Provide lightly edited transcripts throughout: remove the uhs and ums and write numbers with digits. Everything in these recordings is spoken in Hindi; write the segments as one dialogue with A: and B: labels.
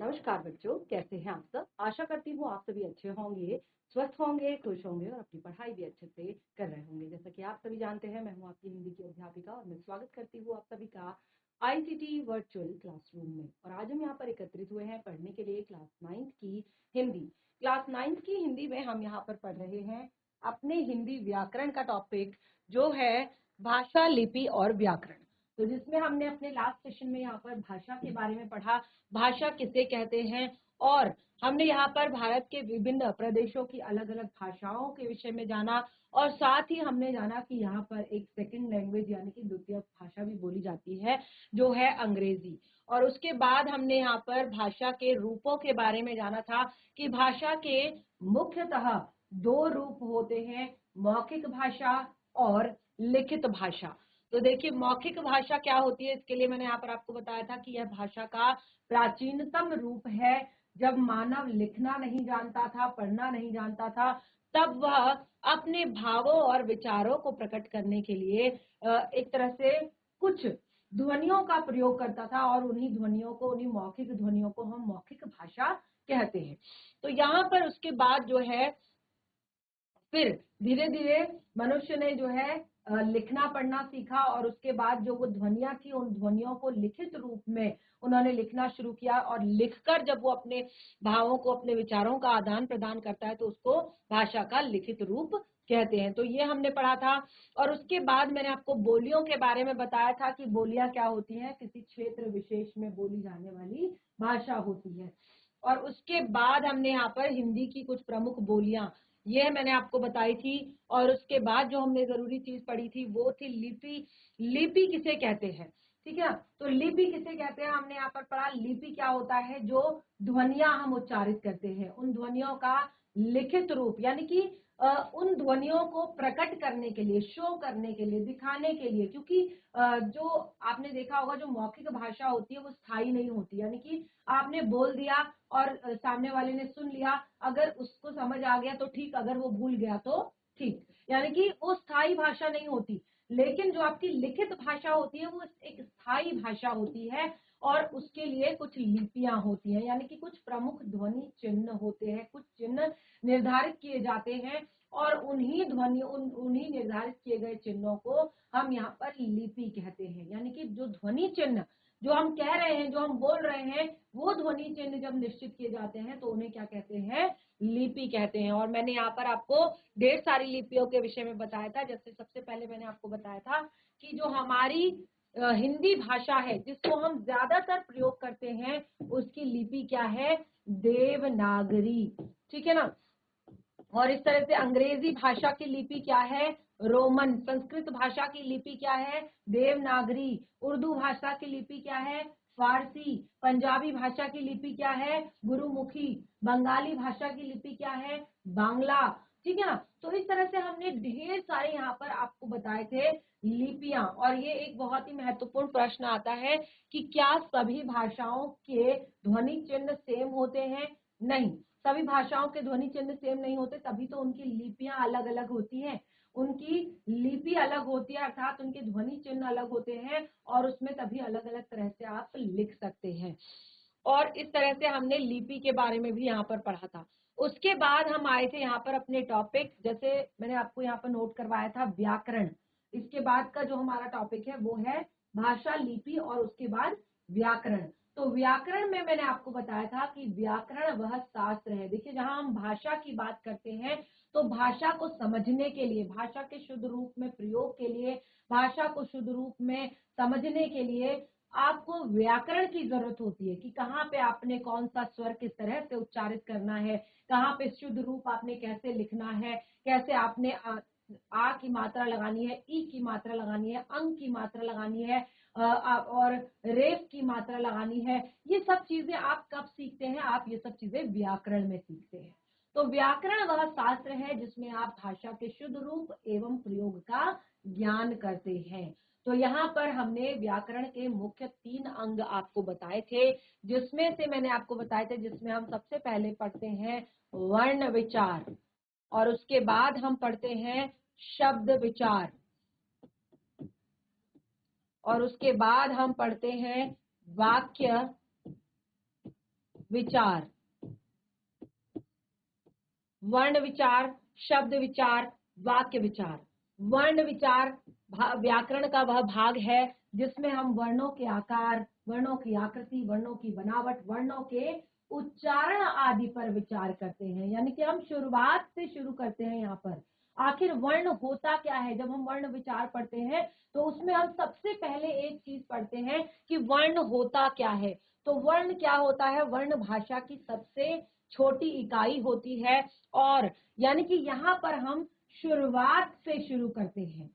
A: नमस्कार बच्चों, कैसे हैं आप सब। आशा करती हूँ आप सभी अच्छे होंगे, स्वस्थ होंगे, खुश होंगे और अपनी पढ़ाई भी अच्छे से कर रहे होंगे। जैसा कि आप सभी जानते हैं, मैं हूँ आपकी हिंदी की अध्यापिका और मैं स्वागत करती हूँ आप सभी का आईसीटी वर्चुअल क्लासरूम में। और आज हम यहाँ पर एकत्रित हुए हैं पढ़ने के लिए क्लास 9th की हिंदी। क्लास 9th की हिंदी में हम यहाँ पर पढ़ रहे हैं अपने हिंदी व्याकरण का टॉपिक, जो है भाषा, लिपि और व्याकरण। तो जिसमें हमने अपने लास्ट सेशन में यहाँ पर भाषा के बारे में पढ़ा, भाषा किसे कहते हैं, और हमने यहाँ पर भारत के विभिन्न प्रदेशों की अलग अलग भाषाओं के विषय में जाना, और साथ ही हमने जाना कि यहाँ पर एक सेकंड लैंग्वेज यानी कि द्वितीय भाषा भी बोली जाती है, जो है अंग्रेजी। और उसके बाद हमने यहाँ पर भाषा के रूपों के बारे में जाना था कि भाषा के मुख्यतः दो रूप होते हैं, मौखिक भाषा और लिखित भाषा। तो देखिए, मौखिक भाषा क्या होती है, इसके लिए मैंने यहाँ पर आपको बताया था कि यह भाषा का प्राचीनतम रूप है। जब मानव लिखना नहीं जानता था, पढ़ना नहीं जानता था, तब वह अपने भावों और विचारों को प्रकट करने के लिए एक तरह से कुछ ध्वनियों का प्रयोग करता था, और उन्हीं ध्वनियों को, उन्हीं मौखिक ध्वनियों को हम मौखिक भाषा कहते हैं। तो यहाँ पर उसके बाद जो है, फिर धीरे धीरे मनुष्य ने जो है लिखना पढ़ना सीखा, और उसके बाद जो वो ध्वनियां थी, उन ध्वनियों को लिखित रूप में उन्होंने लिखना शुरू किया, और लिखकर जब वो अपने भावों को, अपने विचारों का आदान प्रदान करता है, तो उसको भाषा का लिखित रूप कहते हैं। तो ये हमने पढ़ा था। और उसके बाद मैंने आपको बोलियों के बारे में बताया था कि बोलियां क्या होती हैं, किसी क्षेत्र विशेष में बोली जाने वाली भाषा होती है। और उसके बाद हमने यहाँ पर हिंदी की कुछ प्रमुख बोलियां, ये मैंने आपको बताई थी। और उसके बाद जो हमने जरूरी चीज पढ़ी थी वो थी लिपि। लिपि किसे कहते हैं, ठीक है। तो लिपि किसे कहते हैं हमने यहाँ पर पढ़ा। लिपि क्या होता है, जो ध्वनियां हम उच्चारित करते हैं, उन ध्वनियों का लिखित रूप, यानी कि उन ध्वनियों को प्रकट करने के लिए, शो करने के लिए, दिखाने के लिए। क्योंकि जो आपने देखा होगा, जो मौखिक भाषा होती है वो स्थायी नहीं होती, यानी कि आपने बोल दिया और सामने वाले ने सुन लिया, अगर उसको समझ आ गया तो ठीक, अगर वो भूल गया तो ठीक, यानी कि वो स्थायी भाषा नहीं होती। लेकिन जो आपकी लिखित भाषा होती है वो एक स्थायी भाषा होती है, और उसके लिए कुछ लिपियां होती हैं, यानी कि कुछ प्रमुख ध्वनि चिन्ह होते हैं, कुछ चिन्ह निर्धारित किए जाते हैं, और उन्हीं निर्धारित किए गए चिन्हों को हम यहाँ पर लिपि कहते हैं। यानी कि जो ध्वनि चिन्ह, जो हम कह रहे हैं, जो हम बोल रहे हैं, वो ध्वनि चिन्ह जब निश्चित किए जाते हैं तो उन्हें क्या कहते हैं, लिपि कहते हैं। और मैंने यहाँ पर आपको ढेर सारी लिपियों के विषय में बताया था। जैसे सबसे पहले मैंने आपको बताया था कि जो हमारी हिंदी भाषा है, जिसको हम ज्यादातर प्रयोग करते हैं, उसकी लिपि क्या है, देवनागरी, ठीक है ना। और इस तरह से अंग्रेजी भाषा की लिपि क्या है, रोमन। संस्कृत भाषा की लिपि क्या है, देवनागरी। उर्दू भाषा की लिपि क्या है, फारसी। पंजाबी भाषा की लिपि क्या है, गुरुमुखी। बंगाली भाषा की लिपि क्या है, बांग्ला, ठीक है ना। तो इस तरह से हमने ढेर सारे यहाँ पर आपको बताए थे लिपियां। और ये एक बहुत ही महत्वपूर्ण प्रश्न आता है कि क्या सभी भाषाओं के ध्वनि चिन्ह सेम होते हैं। नहीं, सभी भाषाओं के ध्वनि चिन्ह सेम नहीं होते, तभी तो उनकी लिपियां अलग अलग होती हैं। उनकी लिपि अलग होती है, अर्थात उनके ध्वनि चिन्ह अलग होते हैं, और उसमें तभी अलग अलग तरह से आप लिख सकते हैं। और इस तरह से हमने लिपि के बारे में भी यहाँ पर पढ़ा था। उसके बाद हम आए थे यहाँ पर अपने टॉपिक, जैसे मैंने आपको यहाँ पर नोट करवाया था व्याकरण। इसके बाद का जो हमारा टॉपिक है वो है भाषा, लिपि और उसके बाद व्याकरण। तो व्याकरण में मैंने आपको बताया था कि व्याकरण वह शास्त्र है। देखिए, जहां हम भाषा की बात करते हैं, तो भाषा को समझने के लिए, भाषा के शुद्ध रूप में प्रयोग के लिए, भाषा को शुद्ध रूप में समझने के लिए आपको व्याकरण की जरूरत होती है कि कहाँ पे आपने कौन सा स्वर किस तरह से उच्चारित करना है, कहाँ पे शुद्ध रूप आपने कैसे लिखना है, कैसे आपने आ की मात्रा लगानी है, ई की मात्रा लगानी है, अंग की मात्रा लगानी है, और रेफ की मात्रा लगानी है। ये सब चीजें आप कब सीखते हैं, आप ये सब चीजें व्याकरण में सीखते हैं। तो व्याकरण वह शास्त्र है जिसमें आप भाषा के शुद्ध रूप एवं प्रयोग का ज्ञान करते हैं। तो यहाँ पर हमने व्याकरण के मुख्य 3 अंग आपको बताए थे, जिसमें से मैंने आपको बताए थे, जिसमें हम सबसे पहले पढ़ते हैं वर्ण विचार, और उसके बाद हम पढ़ते हैं शब्द विचार, और उसके बाद हम पढ़ते हैं वाक्य विचार, वर्ण विचार, शब्द विचार, वाक्य विचार। वर्ण विचार व्याकरण का वह भाग है जिसमें हम वर्णों के आकार, वर्णों की आकृति, वर्णों की बनावट, वर्णों के उच्चारण आदि पर विचार करते हैं। यानी कि हम शुरुआत से शुरू करते हैं यहाँ पर। आखिर वर्ण होता क्या है? जब हम वर्ण विचार पढ़ते हैं तो उसमें हम सबसे पहले एक चीज पढ़ते हैं कि वर्ण होता क्या है। तो वर्ण क्या होता है? वर्ण भाषा की सबसे छोटी इकाई होती है, और यानी कि यहाँ पर हम शुरुआत से शुरू करते हैं।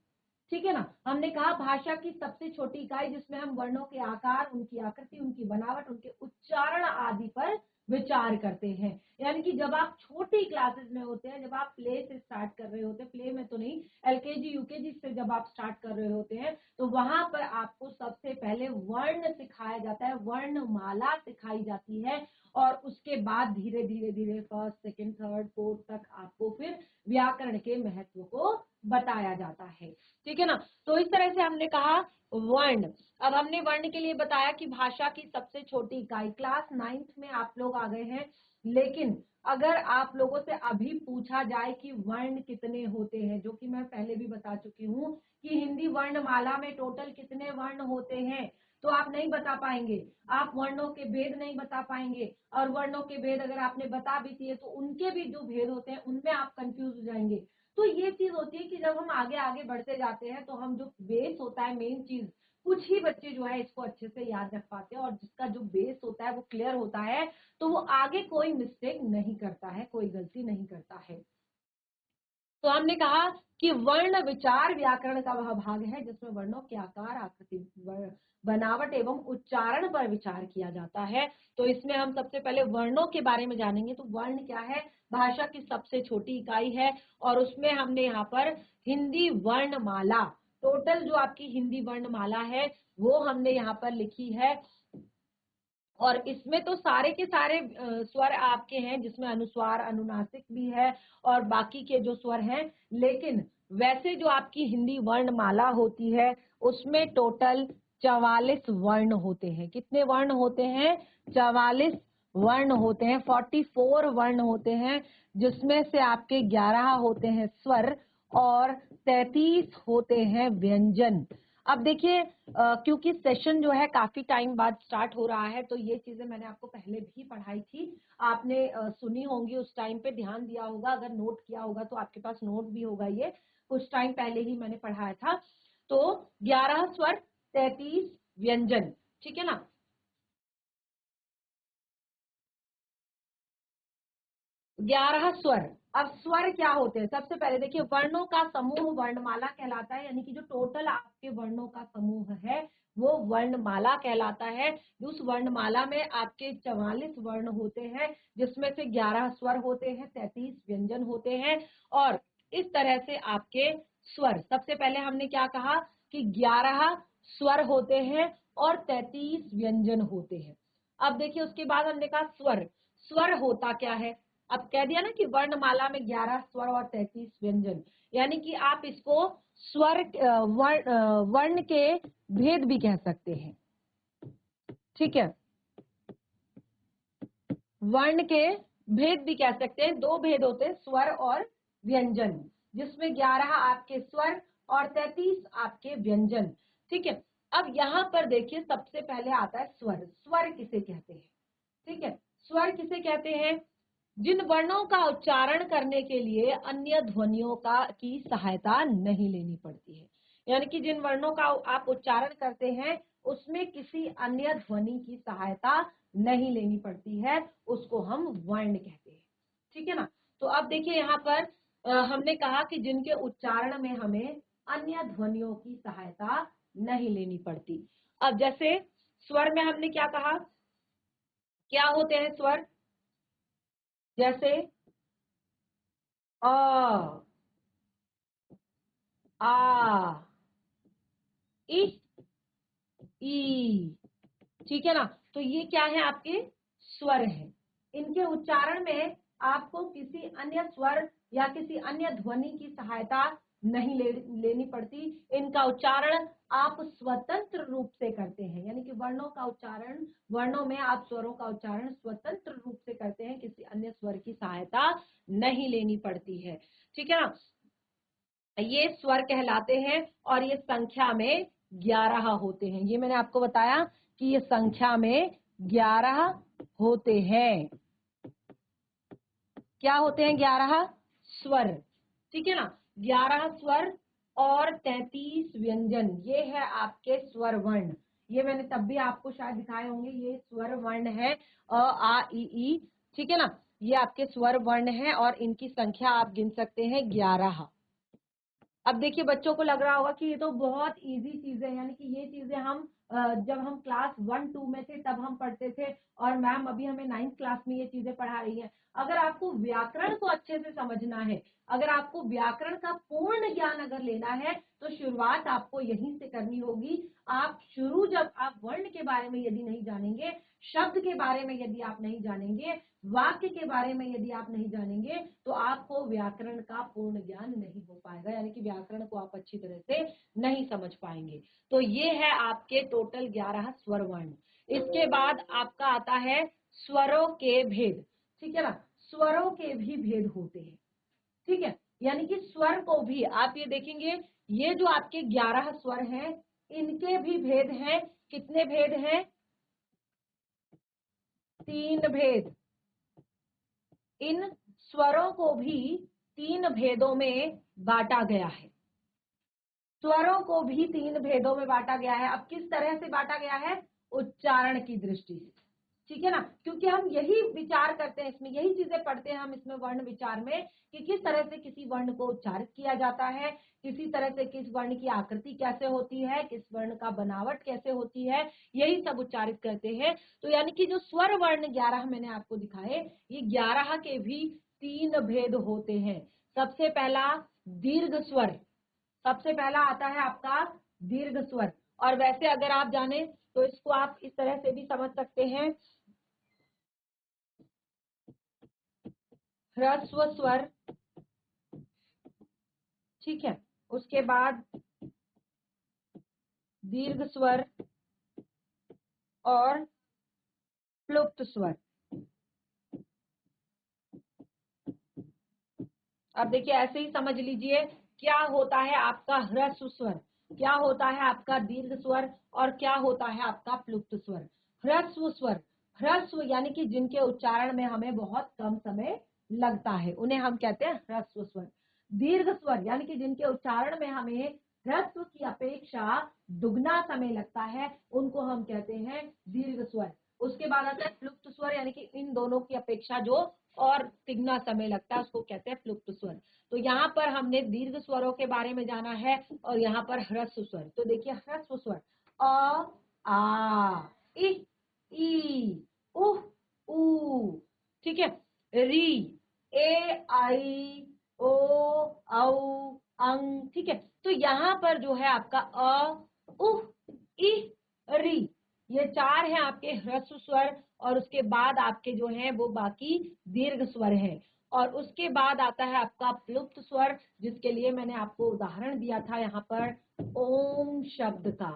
A: ठीक है ना? हमने कहा भाषा की सबसे छोटी इकाई जिसमें हम वर्णों के आकार, उनकी आकृति, उनकी बनावट, उनके उच्चारण आदि पर विचार करते हैं। यानी कि जब आप छोटी क्लासेस में होते हैं, जब आप प्ले से स्टार्ट कर रहे होते हैं, प्ले में तो नहीं, एलकेजी यूकेजी से जब आप स्टार्ट कर रहे होते हैं, तो वहां पर आपको सबसे पहले वर्ण सिखाया जाता है, वर्णमाला सिखाई जाती है, और उसके बाद धीरे धीरे धीरे फर्स्ट, सेकंड, थर्ड, फोर्थ तक आपको फिर व्याकरण के महत्व को बताया जाता है। ठीक है ना? तो इस तरह से हमने कहा वर्ण। अब हमने वर्ण के लिए बताया कि भाषा की सबसे छोटी इकाई। क्लास 9th में आप लोग आ गए हैं, लेकिन अगर आप लोगों से अभी पूछा जाए कि वर्ण कितने होते हैं, जो कि मैं पहले भी बता चुकी हूँ कि हिंदी वर्णमाला में टोटल कितने वर्ण होते हैं, तो आप नहीं बता पाएंगे। आप वर्णों के भेद नहीं बता पाएंगे, और वर्णों के भेद अगर आपने बता भी दिए तो उनके भी जो भेद होते हैं उनमें आप कंफ्यूज हो जाएंगे। तो ये चीज होती है कि जब हम आगे आगे बढ़ते जाते हैं तो हम जो बेस होता है, मेन चीज, कुछ ही बच्चे जो है इसको अच्छे से याद रख पाते हैं, और जिसका जो बेस होता है वो क्लियर होता है तो वो आगे कोई मिस्टेक नहीं करता है, कोई गलती नहीं करता है। तो हमने कहा कि वर्ण विचार व्याकरण का वह भाग है जिसमें वर्णों के आकार, आकृति, बनावट एवं उच्चारण पर विचार किया जाता है। तो इसमें हम सबसे पहले वर्णों के बारे में जानेंगे। तो वर्ण क्या है? भाषा की सबसे छोटी इकाई है, और उसमें हमने यहाँ पर हिंदी वर्णमाला, टोटल जो आपकी हिंदी वर्णमाला है वो हमने यहाँ पर लिखी है, और इसमें तो सारे के सारे स्वर आपके हैं, जिसमें अनुस्वार, अनुनासिक भी है और बाकी के जो स्वर हैं। लेकिन वैसे जो आपकी हिंदी वर्णमाला होती है उसमें टोटल 44 वर्ण होते हैं। कितने वर्ण होते हैं? 44 वर्ण होते हैं, 44 वर्ण होते हैं, जिसमें से आपके 11 होते हैं स्वर और 33 होते हैं व्यंजन। अब देखिए, क्योंकि सेशन जो है काफी टाइम बाद स्टार्ट हो रहा है, तो ये चीजें मैंने आपको पहले भी पढ़ाई थी, आपने सुनी होंगी, उस टाइम पे ध्यान दिया होगा, अगर नोट किया होगा तो आपके पास नोट भी होगा, ये कुछ टाइम पहले ही मैंने पढ़ाया था। तो 11 स्वर, 33 व्यंजन। ठीक है ना? 11 स्वर। अब स्वर क्या होते हैं? सबसे पहले देखिए, वर्णों का समूह वर्णमाला कहलाता है, यानी कि जो टोटल आपके वर्णों का समूह है वो वर्णमाला कहलाता है। उस वर्णमाला में आपके 44 वर्ण होते हैं, जिसमें से 11 स्वर होते हैं, 33 व्यंजन होते हैं, और इस तरह से आपके स्वर। सबसे पहले हमने क्या कहा कि 11 स्वर होते हैं और 33 व्यंजन होते हैं। अब देखिए, उसके बाद हमने कहा स्वर। स्वर होता क्या है? अब कह दिया ना कि वर्णमाला में 11 स्वर और 33 व्यंजन, यानी कि आप इसको स्वर, वर्ण के भेद भी कह सकते हैं। ठीक है? वर्ण के भेद भी कह सकते हैं। दो भेद होते हैं, स्वर और व्यंजन, जिसमें 11 आपके स्वर और 33 आपके व्यंजन। ठीक है? अब यहाँ पर देखिए, सबसे पहले आता है स्वर। स्वर किसे कहते हैं? ठीक है? स्वर किसे कहते हैं? जिन वर्णों का उच्चारण करने के लिए अन्य ध्वनियों का की सहायता नहीं लेनी पड़ती है। यानी कि जिन वर्णों का आप उच्चारण करते हैं उसमें किसी अन्य ध्वनि की सहायता नहीं लेनी पड़ती है, उसको हम वर्ण कहते हैं। ठीक है ना? तो अब देखिए, यहाँ पर हमने कहा कि जिनके उच्चारण में हमें अन्य ध्वनियों की सहायता नहीं लेनी पड़ती। अब जैसे स्वर में हमने क्या कहा, क्या होते हैं स्वर? जैसे अ, आ, इ, ई। ठीक है ना? तो ये क्या है? आपके स्वर हैं। इनके उच्चारण में आपको किसी अन्य स्वर या किसी अन्य ध्वनि की सहायता नहीं लेनी पड़ती। इनका उच्चारण आप स्वतंत्र रूप से करते हैं, यानी कि वर्णों का उच्चारण, वर्णों में आप स्वरों का उच्चारण स्वतंत्र रूप से करते हैं, किसी अन्य स्वर की सहायता नहीं लेनी पड़ती है। ठीक है ना, ये स्वर कहलाते हैं और ये संख्या में 11 होते हैं। ये मैंने आपको बताया कि ये संख्या में 11 होते हैं। क्या होते हैं? 11 स्वर। ठीक है ना, 11 स्वर और 33 व्यंजन, ये है आपके स्वर वर्ण। ये मैंने तब भी आपको शायद दिखाए होंगे, ये स्वर वर्ण है अ आ इ ई। ठीक है ना, ये आपके स्वर वर्ण है और इनकी संख्या आप गिन सकते हैं 11। अब देखिए बच्चों को लग रहा होगा कि ये तो बहुत इजी चीजें, यानी कि ये चीजें हम जब हम क्लास 1-2 में थे तब हम पढ़ते थे और मैम अभी हमें 9th क्लास में ये चीजें पढ़ा रही हैं। अगर आपको व्याकरण को अच्छे से समझना है, अगर आपको व्याकरण का पूर्ण ज्ञान अगर लेना है, तो शुरुआत आपको यहीं से करनी होगी। आप जब आप वर्ण के बारे में यदि नहीं जानेंगे, शब्द के बारे में यदि आप नहीं जानेंगे, वाक्य के बारे में यदि आप नहीं जानेंगे, तो आपको व्याकरण का पूर्ण ज्ञान नहीं हो पाएगा, यानी कि व्याकरण को आप अच्छी तरह से नहीं समझ पाएंगे। तो ये है आपके टोटल 11 स्वर वर्ण। इसके बाद आपका आता है स्वरों के भेद। ठीक है ना, स्वरों के भी भेद होते हैं। ठीक है, यानी कि स्वर को भी आप ये देखेंगे, ये जो आपके 11 स्वर हैं, इनके भी भेद हैं। कितने भेद हैं? 3 भेद। इन स्वरों को भी 3 भेदों में बांटा गया है। स्वरों को भी 3 भेदों में बांटा गया है। अब किस तरह से बांटा गया है? उच्चारण की दृष्टि से। ठीक है ना, क्योंकि हम यही विचार करते हैं, इसमें यही चीजें पढ़ते हैं हम इसमें वर्ण विचार में, कि किस तरह से किसी वर्ण को उच्चारित किया जाता है, किसी तरह से किस वर्ण की आकृति कैसे होती है, किस वर्ण का बनावट कैसे होती है, यही सब उच्चारित करते हैं। तो यानी कि जो स्वर वर्ण 11 मैंने आपको दिखाए, ये 11 के भी 3 भेद होते हैं। सबसे पहला दीर्घ स्वर, सबसे पहला आता है आपका दीर्घ स्वर। और वैसे अगर आप जाने तो इसको आप इस तरह से भी समझ सकते हैं, ह्रस्व स्वर। ठीक है, उसके बाद दीर्घ स्वर और प्लुप्त स्वर। अब देखिए ऐसे ही समझ लीजिए, क्या होता है आपका ह्रस्व स्वर, क्या होता है आपका दीर्घ स्वर और क्या होता है आपका प्लुप्त स्वर। ह्रस्व स्वर, ह्रस्व यानी कि जिनके उच्चारण में हमें बहुत कम समय लगता है, उन्हें हम कहते हैं ह्रस्व स्वर। दीर्घ स्वर यानी कि जिनके उच्चारण में हमें ह्रस्व की अपेक्षा दुगना समय लगता है, उनको हम कहते हैं दीर्घ स्वर। उसके बाद आता है प्लुप्त स्वर, यानी कि इन दोनों की अपेक्षा जो और तिगना समय लगता है, उसको कहते हैं प्लुप्त स्वर। तो यहाँ पर हमने दीर्घ स्वरों के बारे में जाना है और यहाँ पर ह्रस्व स्वर। तो देखिए ह्रस्व स्वर अ आ इ ई उह ऊ। ठीक है, री ए आई ओ औ अंग। ठीक है, तो यहाँ पर जो है आपका अ उह इ री, ये 4 हैं आपके ह्रस्व स्वर। और उसके बाद आपके जो हैं वो बाकी दीर्घ स्वर हैं। और उसके बाद आता है आपका प्लुप्त स्वर, जिसके लिए मैंने आपको उदाहरण दिया था यहाँ पर ओम शब्द का।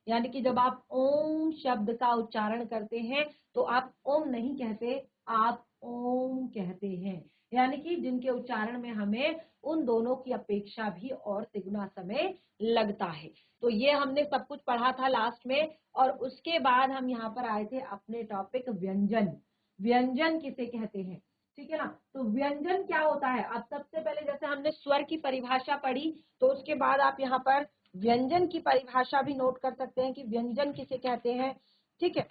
A: यानी कि जब आप ओम शब्द का उच्चारण करते हैं तो आप ओम नहीं कहते, आप ओम कहते हैं। यानी कि जिनके उच्चारण में हमें उन दोनों की अपेक्षा भी और तिगुना समय लगता है। तो ये हमने सब कुछ पढ़ा था लास्ट में। और उसके बाद हम यहाँ पर आए थे अपने टॉपिक व्यंजन। व्यंजन किसे कहते हैं? ठीक है ना, तो व्यंजन क्या होता है? अब सबसे पहले जैसे हमने स्वर की परिभाषा पढ़ी, तो उसके बाद आप यहाँ पर व्यंजन की परिभाषा भी नोट कर सकते हैं कि व्यंजन किसे कहते हैं। ठीक है,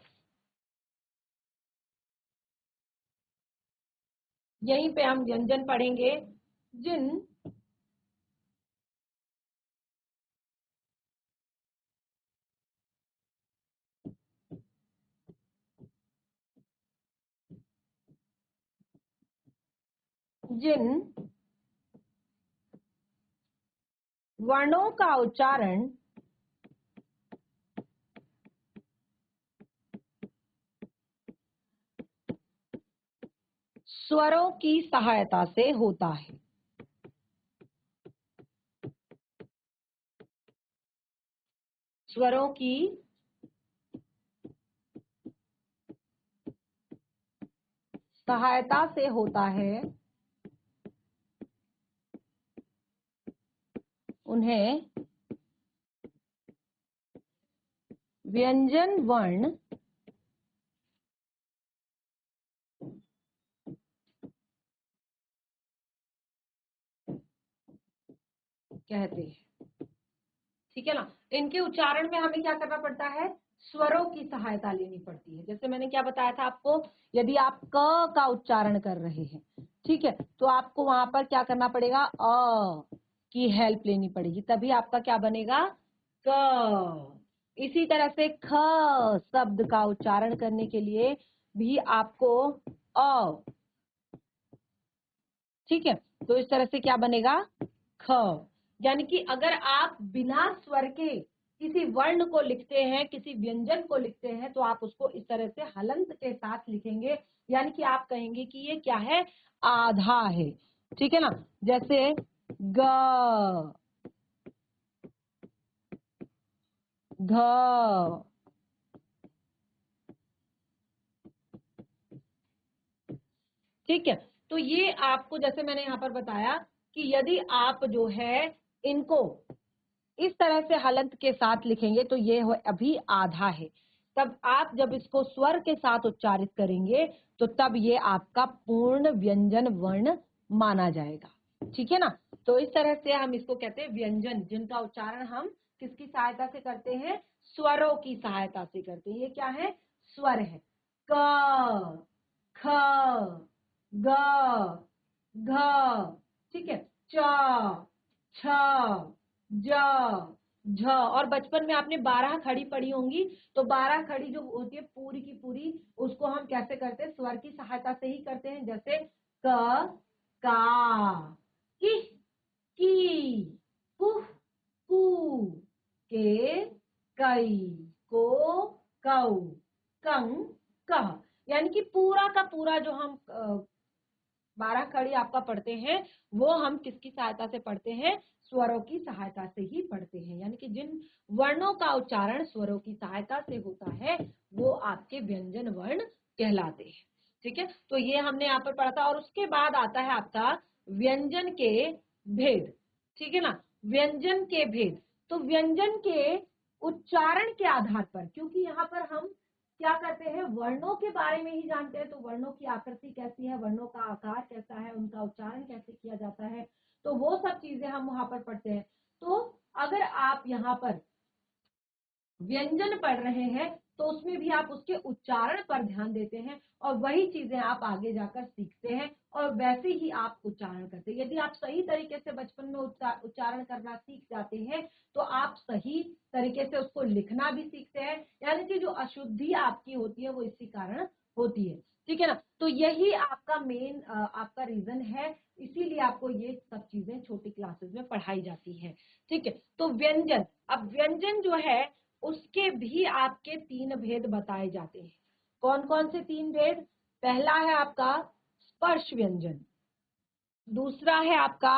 A: यहीं पे हम व्यंजन पढ़ेंगे, जिन जिन वर्णों का उच्चारण स्वरों की सहायता से होता है। स्वरों की सहायता से होता है, उन्हें व्यंजन वर्ण कहते हैं। ठीक है ना। इनके उच्चारण में हमें क्या करना पड़ता है, स्वरों की सहायता लेनी पड़ती है। जैसे मैंने क्या बताया था आपको, यदि आप क का उच्चारण कर रहे हैं, ठीक है, तो आपको वहां पर क्या करना पड़ेगा, अ की हेल्प लेनी पड़ेगी, तभी आपका क्या बनेगा, क। इसी तरह से ख शब्द का उच्चारण करने के लिए भी आपको अ, ठीक है, तो इस तरह से क्या बनेगा, ख। यानी कि अगर आप बिना स्वर के किसी वर्ण को लिखते हैं, किसी व्यंजन को लिखते हैं, तो आप उसको इस तरह से हलंत के साथ लिखेंगे, यानी कि आप कहेंगे कि ये क्या है, आधा है। ठीक है ना। जैसे ग, घ, ठीक है। तो ये आपको, जैसे मैंने यहाँ पर बताया कि यदि आप जो है इनको इस तरह से हलंत के साथ लिखेंगे तो ये अभी आधा है। तब आप जब इसको स्वर के साथ उच्चारित करेंगे तो तब ये आपका पूर्ण व्यंजन वर्ण माना जाएगा। ठीक है ना। तो इस तरह से हम इसको कहते हैं व्यंजन, जिनका उच्चारण हम किसकी सहायता से करते हैं, स्वरों की सहायता से करते हैं। ये क्या है, स्वर है। क, ख, ग, घ, ठीक है, च, छ, ज, झ। और बचपन में आपने 12 खड़ी पढ़ी होंगी, तो 12 खड़ी जो होती है पूरी की पूरी, उसको हम कैसे करते हैं, स्वर की सहायता से ही करते हैं। जैसे क, का, कि, कु, कू, के, कई, को, कौ, कं, कह। यानी कि पूरा का पूरा जो हम 12 खड़ी आपका पढ़ते हैं, वो हम किसकी सहायता से पढ़ते हैं, स्वरों की सहायता से ही पढ़ते हैं। यानी कि जिन वर्णों का उच्चारण स्वरों की सहायता से होता है वो आपके व्यंजन वर्ण कहलाते हैं। ठीक है, तो ये हमने यहाँ पर पढ़ा था। और उसके बाद आता है आपका व्यंजन के भेद। ठीक है ना, व्यंजन के भेद। तो व्यंजन के उच्चारण के आधार पर, क्योंकि यहाँ पर हम क्या करते हैं, वर्णों के बारे में ही जानते हैं, तो वर्णों की आकृति कैसी है, वर्णों का आकार कैसा है, उनका उच्चारण कैसे किया जाता है, तो वो सब चीजें हम वहां पर पढ़ते हैं। तो अगर आप यहाँ पर व्यंजन पढ़ रहे हैं तो उसमें भी आप उसके उच्चारण पर ध्यान देते हैं और वही चीजें आप आगे जाकर सीखते हैं और वैसे ही आप उच्चारण करते हैं। यदि आप सही तरीके से बचपन में उच्चारण करना सीख जाते हैं तो आप सही तरीके से उसको लिखना भी सीखते हैं। यानी कि जो अशुद्धि आपकी होती है वो इसी कारण होती है। ठीक है ना। तो यही आपका मेन आपका रीजन है, इसीलिए आपको ये सब चीजें छोटी क्लासेस में पढ़ाई जाती है। ठीक है। तो व्यंजन, अब व्यंजन जो है उसके भी आपके 3 भेद बताए जाते हैं। कौन कौन से 3 भेद, पहला है आपका स्पर्श व्यंजन, दूसरा है आपका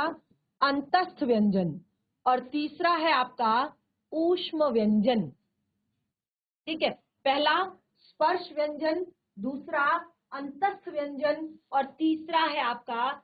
A: अंतस्थ व्यंजन और तीसरा है आपका ऊष्म व्यंजन। ठीक है, पहला स्पर्श व्यंजन, दूसरा अंतस्थ व्यंजन और तीसरा है आपका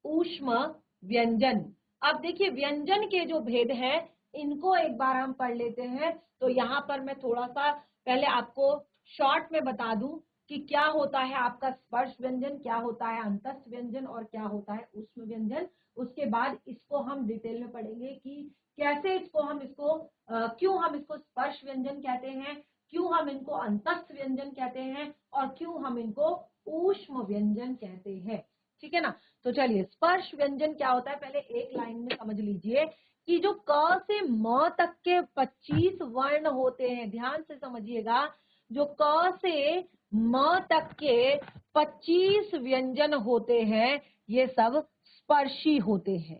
A: ऊष्म व्यंजन। अब देखिए व्यंजन के जो भेद हैं इनको एक बार हम पढ़ लेते हैं। तो यहाँ पर मैं थोड़ा सा पहले आपको शॉर्ट में बता दूं कि क्या होता है आपका स्पर्श व्यंजन, क्या होता है अंतस्थ व्यंजन और क्या होता है ऊष्म व्यंजन। उसके बाद इसको हम डिटेल में पढ़ेंगे कि कैसे इसको हम इसको क्यों हम इसको स्पर्श व्यंजन कहते हैं, क्यों हम इनको अंतस्थ व्यंजन कहते हैं और क्यों हम इनको ऊष्म व्यंजन कहते हैं। ठीक है ना। तो चलिए स्पर्श व्यंजन क्या होता है पहले एक लाइन में समझ लीजिए कि जो क से म तक के 25 वर्ण होते हैं, ध्यान से समझिएगा, जो क से म तक के 25 व्यंजन होते हैं ये सब स्पर्शी होते हैं।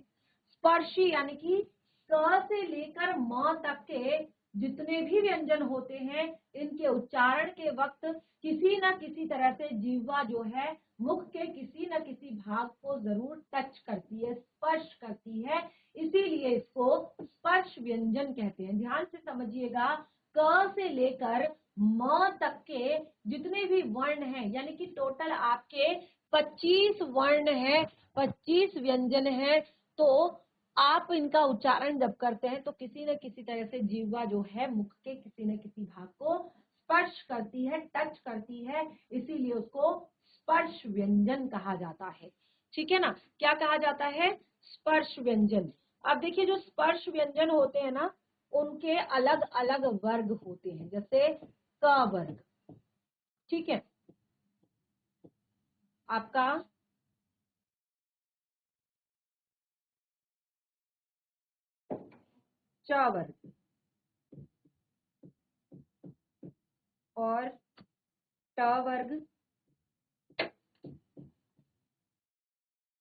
A: स्पर्शी यानी कि क से लेकर म तक के जितने भी व्यंजन होते हैं इनके उच्चारण के वक्त किसी न किसी तरह से जीवा जो है मुख के किसी न किसी भाग को जरूर टच करती है, स्पर्श करती है, इसीलिए इसको स्पर्श व्यंजन कहते हैं। ध्यान से समझिएगा,
B: क से लेकर म तक के जितने भी वर्ण हैं, यानी कि टोटल आपके 25 वर्ण है, 25 व्यंजन है। तो आप इनका उच्चारण जब करते हैं तो किसी न किसी तरह से जीवा जो है मुख के किसी न किसी भाग को स्पर्श करती है, टच करती है, इसीलिए उसको स्पर्श व्यंजन कहा जाता है। ठीक है ना, क्या कहा जाता है? स्पर्श व्यंजन। अब देखिए जो स्पर्श व्यंजन होते हैं ना, उनके अलग अलग वर्ग होते हैं, जैसे क वर्ग, ठीक है, आपका च वर्ग और ट वर्ग,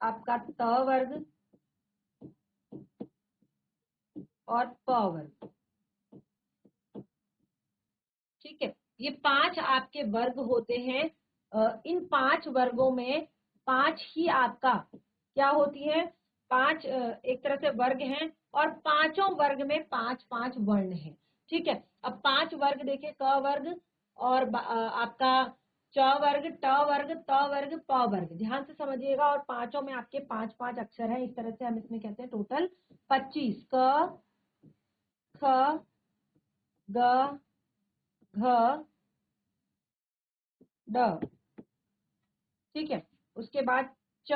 B: आपका त वर्ग और प वर्ग। ठीक है, ये 5 आपके वर्ग होते हैं। इन 5 वर्गों में 5 ही आपका क्या होती है? 5 एक तरह से वर्ग हैं और पांचों वर्ग में 5-5 वर्ण हैं। ठीक है, अब 5 वर्ग देखिए, क वर्ग और आपका च वर्ग, ट वर्ग, त वर्ग, प वर्ग, ध्यान से समझिएगा। और पांचों में आपके 5-5 अक्षर हैं, इस तरह से हम इसमें कहते हैं टोटल 25। क, ख, ग, घ, ड। ठीक है, उसके बाद च,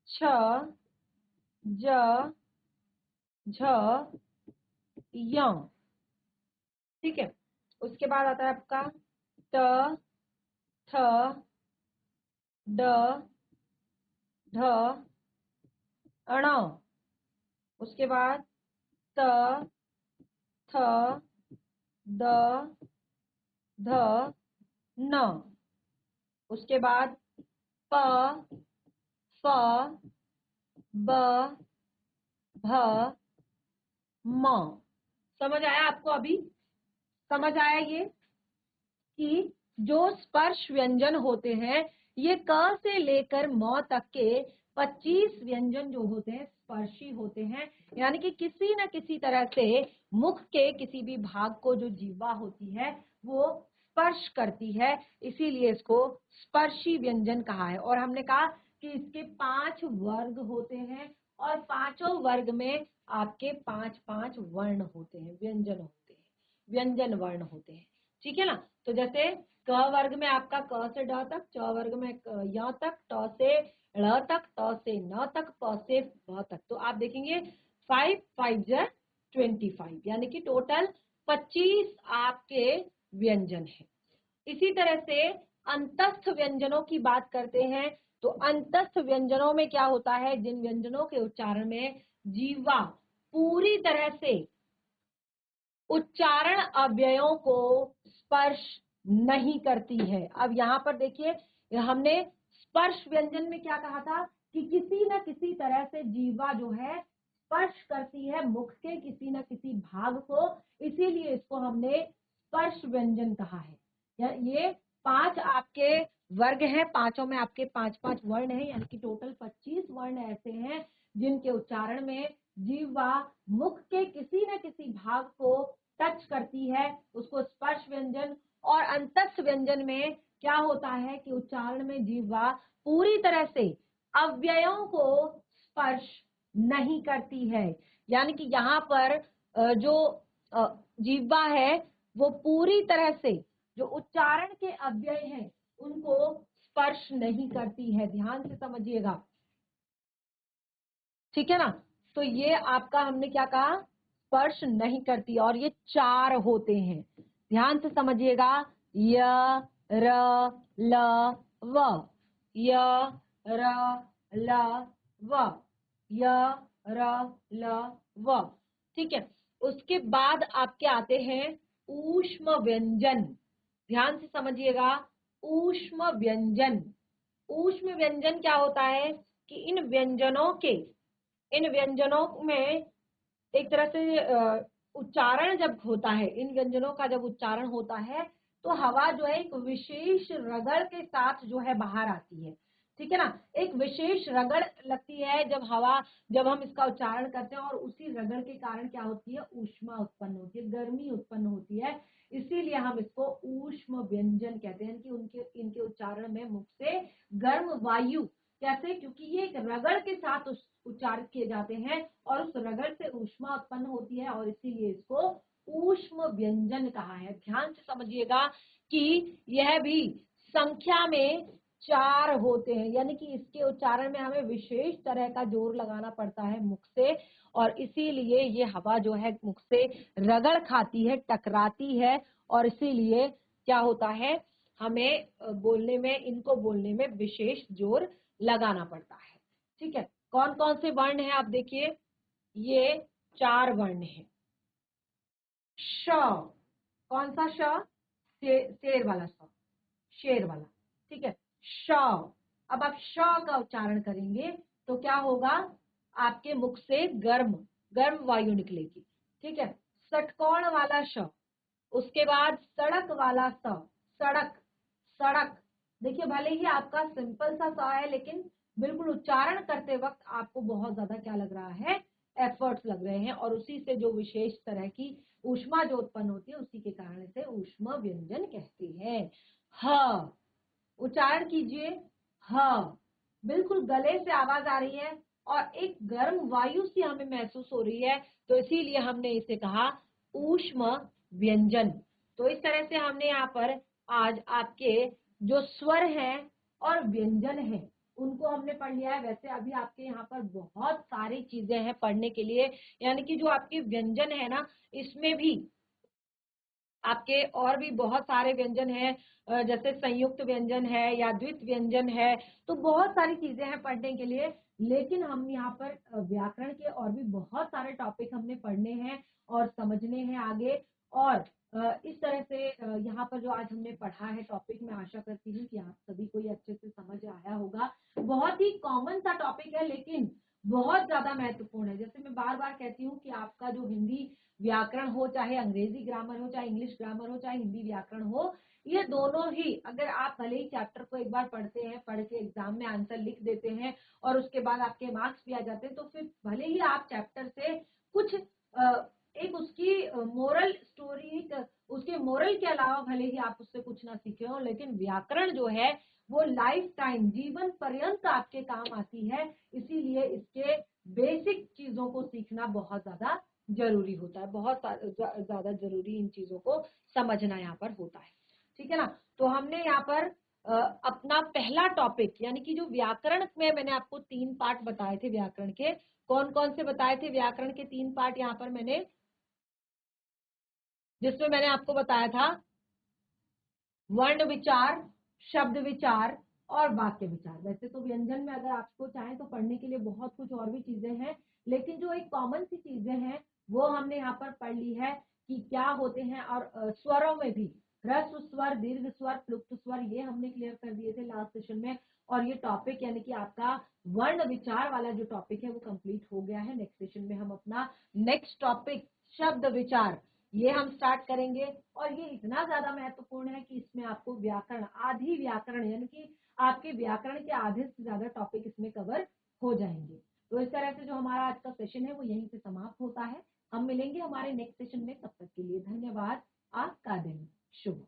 B: छ, ज, झ, य। ठीक है, उसके बाद आता है आपका त, थ, ड, ढ, अण। उसके बाद त, थ, द, ध, न। उसके बाद प, फ, ब, भ, म। समझ आया आपको? अभी समझ आया ये कि जो स्पर्श व्यंजन होते हैं, ये क से लेकर म तक के 25 व्यंजन जो होते हैं स्पर्शी होते हैं, यानी कि किसी न किसी तरह से मुख के किसी भी भाग को जो जीवा होती है वो स्पर्श करती है, इसीलिए इसको स्पर्शी व्यंजन कहा है। और हमने कहा कि इसके 5 वर्ग होते हैं और पांचों वर्ग में आपके 5-5 वर्ण होते हैं, व्यंजन होते हैं, व्यंजन वर्ण होते हैं। ठीक है ना, तो जैसे क वर्ग में आपका क से ड तक, च वर्ग में य तक, ट से ळ तक, त से न तक, प से भ तक। तो आप देखेंगे 5 5 जा 25, यानी कि टोटल 25 आपके व्यंजन है। इसी तरह से अंतस्थ व्यंजनों की बात करते हैं, तो अंतस्थ व्यंजनों में क्या होता है? जिन व्यंजनों के उच्चारण में जीवा पूरी तरह से उच्चारण अव्ययों को स्पर्श नहीं करती है। अब यहाँ पर देखिए, हमने स्पर्श व्यंजन में क्या कहा था कि किसी न किसी तरह से जीवा जो है स्पर्श करती है मुख के किसी न किसी भाग को, इसीलिए इसको हमने स्पर्श व्यंजन कहा है। ये 5 आपके वर्ग हैं, पांचों में आपके 5-5 वर्ण हैं, यानी कि टोटल 25 वर्ण ऐसे हैं जिनके उच्चारण में जीवा मुख के किसी न किसी भाग को टच करती है, उसको स्पर्श व्यंजन। और अंतस्थ व्यंजन में क्या होता है कि उच्चारण में जीवा पूरी तरह से अव्ययों को स्पर्श नहीं करती है, यानी कि यहाँ पर जो जीवा है वो पूरी तरह से जो उच्चारण के अव्यय हैं उनको स्पर्श नहीं करती है, ध्यान से समझिएगा। ठीक है ना, तो ये आपका हमने क्या कहा? स्पर्श नहीं करती। और ये 4 होते हैं, ध्यान से समझिएगा। य, र, ल, व, य, र, ल, व, य, र, ल, व। ठीक है, उसके बाद आपके आते हैं ऊष्म व्यंजन, ध्यान से समझिएगा। ऊष्म व्यंजन, ऊष्म व्यंजन क्या होता है कि इन व्यंजनों में एक तरह से उच्चारण जब होता है, इन व्यंजनों का जब उच्चारण होता है तो हवा जो है एक विशेष रगड़ के साथ जो है बाहर आती है। ठीक है ना। एक विशेष रगड़ लगती है जब हम इसका उच्चारण करते हैं, और उसी रगड़ के कारण क्या होती है, ऊष्मा उत्पन्न होती है, गर्मी उत्पन्न होती है। इसीलिए हम इसको ऊष्म व्यंजन कहते हैं कि उनके इनके उच्चारण में मुख से गर्म वायु, कैसे, क्योंकि ये एक रगड़ के साथ उच्चारित किए जाते हैं और उस रगड़ से ऊष्मा उत्पन्न होती है, और इसीलिए इसको ऊष्म व्यंजन कहा है। ध्यान से समझिएगा कि यह भी संख्या में 4 होते हैं, यानी कि इसके उच्चारण में हमें विशेष तरह का जोर लगाना पड़ता है मुख से, और इसीलिए ये हवा जो है मुख से रगड़ खाती है, टकराती है, और इसीलिए क्या होता है, हमें इनको बोलने में विशेष जोर लगाना पड़ता है। ठीक है, कौन कौन से वर्ण हैं आप देखिए, ये 4 वर्ण हैं। श, कौन सा श, शेर वाला श, शेर वाला। ठीक है, श। अब आप श का उच्चारण करेंगे तो क्या होगा, आपके मुख से गर्म गर्म वायु निकलेगी। ठीक है, षटकोण वाला श, उसके बाद सड़क वाला स, सड़क, सड़क। देखिए भले ही आपका सिंपल सा सा है, लेकिन बिल्कुल उच्चारण करते वक्त आपको बहुत ज्यादा क्या लग रहा है, एफर्ट्स लग रहे हैं, और उसी से जो विशेष तरह की ऊष्मा जो उत्पन्न होती है, उसी के कारण इसे ऊष्म व्यंजन कहते हैं। ह, उच्चारण कीजिए, ह। बिल्कुल गले से आवाज आ रही है और एक गर्म वायु सी हमें महसूस हो रही है, तो इसीलिए हमने इसे कहा ऊष्म व्यंजन। तो इस तरह से हमने यहाँ पर आज आपके जो स्वर हैं और व्यंजन हैं उनको हमने पढ़ लिया है। वैसे अभी आपके यहाँ पर बहुत सारी चीजें हैं पढ़ने के लिए, यानी कि जो आपके व्यंजन है ना, इसमें भी आपके और भी बहुत सारे व्यंजन हैं, जैसे संयुक्त व्यंजन है या द्वित व्यंजन है, तो बहुत सारी चीजें हैं पढ़ने के लिए। लेकिन हम यहाँ पर व्याकरण के और भी बहुत सारे टॉपिक हमने पढ़ने हैं और समझने हैं आगे। और इस तरह से यहाँ पर जो आज हमने पढ़ा है टॉपिक, मैं आशा करती हूँ कि आप सभी को ये अच्छे से समझ आया होगा। बहुत ही कॉमन सा टॉपिक है, लेकिन बहुत ज्यादा महत्वपूर्ण है। जैसे मैं बार बार कहती हूँ कि आपका जो हिंदी व्याकरण हो, चाहे अंग्रेजी ग्रामर हो, चाहे इंग्लिश ग्रामर हो, चाहे हिंदी व्याकरण हो, ये दोनों ही अगर आप भले ही चैप्टर को एक बार पढ़ते हैं, पढ़ के एग्जाम में आंसर लिख देते हैं और उसके बाद आपके मार्क्स भी आ जाते हैं, तो फिर भले ही आप चैप्टर से कुछ एक उसकी मोरल स्टोरी, उसके मोरल के अलावा भले ही आप उससे कुछ ना सीखे हो, लेकिन व्याकरण जो है वो लाइफ टाइम, जीवन पर्यंत आपके काम आती है। इसीलिए इसके बेसिक चीजों को सीखना बहुत ज्यादा जरूरी होता है, बहुत ज्यादा जरूरी इन चीजों को समझना यहाँ पर होता है। ठीक है ना। तो हमने यहाँ पर अपना पहला टॉपिक, यानी कि जो व्याकरण में मैंने आपको 3 पार्ट बताए थे व्याकरण के, कौन कौन से बताए थे व्याकरण के 3 पार्ट यहाँ पर मैंने, जिसमें मैंने आपको बताया था वर्ण विचार, शब्द विचार और वाक्य विचार। वैसे तो व्यंजन में अगर आपको चाहे तो पढ़ने के लिए बहुत कुछ और भी चीजें हैं, लेकिन जो एक कॉमन सी चीजें हैं वो हमने यहाँ पर पढ़ ली है कि क्या होते हैं। और स्वरों में भी ह्रस्व स्वर, दीर्घ स्वर, प्लुप्त स्वर, ये हमने क्लियर कर दिए थे लास्ट सेशन में। और ये टॉपिक यानी कि आपका वर्ण विचार वाला जो टॉपिक है वो कंप्लीट हो गया है। नेक्स्ट सेशन में हम अपना नेक्स्ट टॉपिक शब्द विचार ये हम स्टार्ट करेंगे। और ये इतना ज्यादा महत्वपूर्ण है कि इसमें आपको व्याकरण, आधी व्याकरण, यानी कि आपके व्याकरण के आधे से ज्यादा टॉपिक इसमें कवर हो जाएंगे। तो इस तरह से जो हमारा आज का सेशन है वो यहीं से समाप्त होता है। हम मिलेंगे हमारे नेक्स्ट सेशन में, तब तक के लिए धन्यवाद। आपका दिन शुभ।